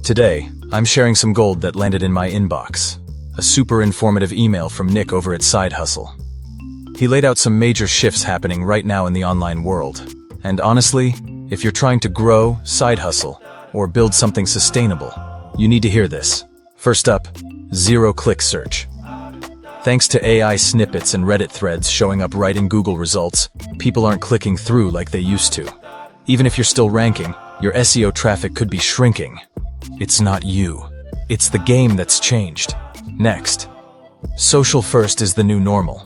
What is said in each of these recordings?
Today, I'm sharing some gold that landed in my inbox. A super informative email from Nick over at Sidehustle. He laid out some major shifts happening right now in the online world. And honestly, if you're trying to grow, side hustle, or build something sustainable, you need to hear this. First up, zero-click search. Thanks to AI snippets and Reddit threads showing up right in Google results, people aren't clicking through like they used to. Even if you're still ranking, your SEO traffic could be shrinking. It's not you. It's the game that's changed. Next, social first is the new normal.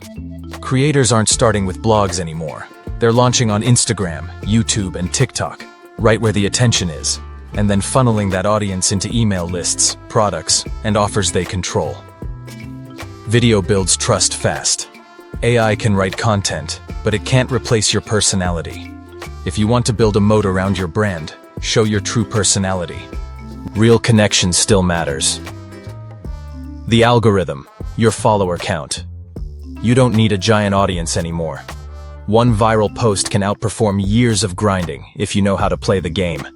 Creators aren't starting with blogs anymore. They're launching on Instagram, YouTube, and TikTok, right where the attention is, and then funneling that audience into email lists, products, and offers they control. Video builds trust fast. AI can write content, but it can't replace your personality. If you want to build a moat around your brand, show your true personality. Real connection still matters. The algorithm, your follower count. You don't need a giant audience anymore. One viral post can outperform years of grinding if you know how to play the game.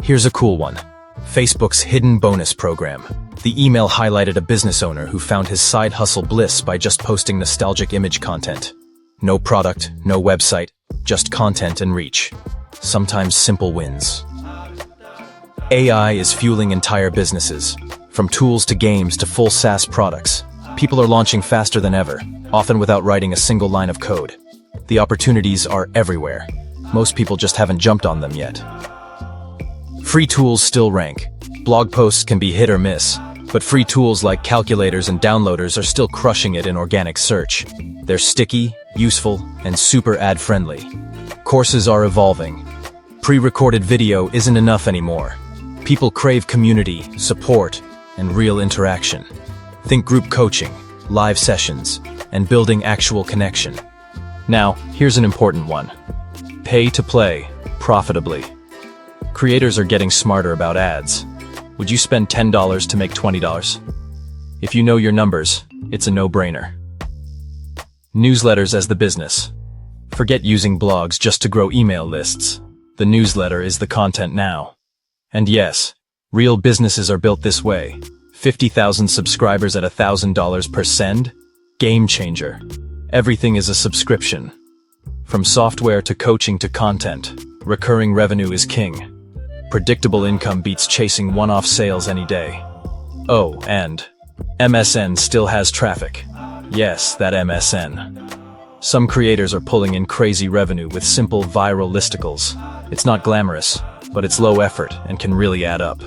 Here's a cool one. Facebook's hidden bonus program. The email highlighted a business owner who found his side hustle bliss by just posting nostalgic image content. No product, no website, just content and reach. Sometimes simple wins. AI is fueling entire businesses. From tools to games to full SaaS products, people are launching faster than ever, often without writing a single line of code. The opportunities are everywhere. Most people just haven't jumped on them yet. Free tools still rank. Blog posts can be hit or miss, but free tools like calculators and downloaders are still crushing it in organic search. They're sticky, useful, and super ad-friendly. Courses are evolving. Pre-recorded video isn't enough anymore. People crave community, support, and real interaction. Think group coaching, live sessions, and building actual connection. Now, here's an important one. Pay to play, profitably. Creators are getting smarter about ads. Would you spend $10 to make $20? If you know your numbers, it's a no-brainer. Newsletters as the business. Forget using blogs just to grow email lists. The newsletter is the content now. And yes, real businesses are built this way. 50,000 subscribers at $1,000 per send? Game changer. Everything is a subscription. From software to coaching to content, recurring revenue is king. Predictable income beats chasing one-off sales any day. Oh, and MSN still has traffic. Yes, that MSN. Some creators are pulling in crazy revenue with simple viral listicles. It's not glamorous, but it's low effort and can really add up.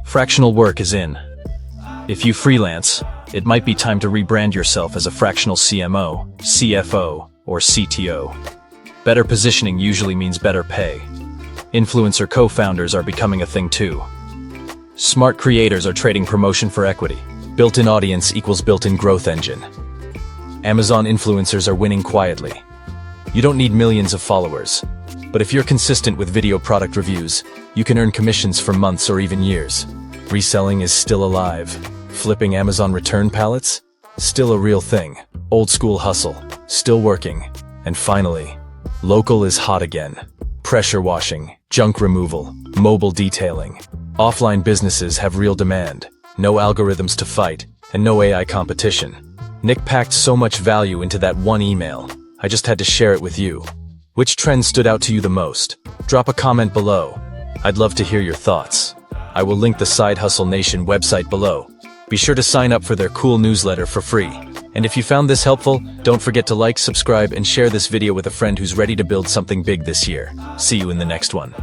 Fractional work is in. If you freelance, it might be time to rebrand yourself as a fractional CMO, CFO, or CTO. Better positioning usually means better pay. Influencer co-founders are becoming a thing too. Smart creators are trading promotion for equity. Built-in audience equals built-in growth engine. Amazon influencers are winning quietly. You don't need millions of followers. But if you're consistent with video product reviews, you can earn commissions for months or even years. Reselling is still alive. Flipping Amazon return pallets? Still a real thing. Old school hustle, still working. And finally, local is hot again. Pressure washing, junk removal, mobile detailing. Offline businesses have real demand. No algorithms to fight, and no AI competition. Nick packed so much value into that one email. I just had to share it with you. Which trend stood out to you the most? Drop a comment below. I'd love to hear your thoughts. I will link the Side Hustle Nation website below. Be sure to sign up for their cool newsletter for free. And if you found this helpful, don't forget to like, subscribe, and share this video with a friend who's ready to build something big this year. See you in the next one.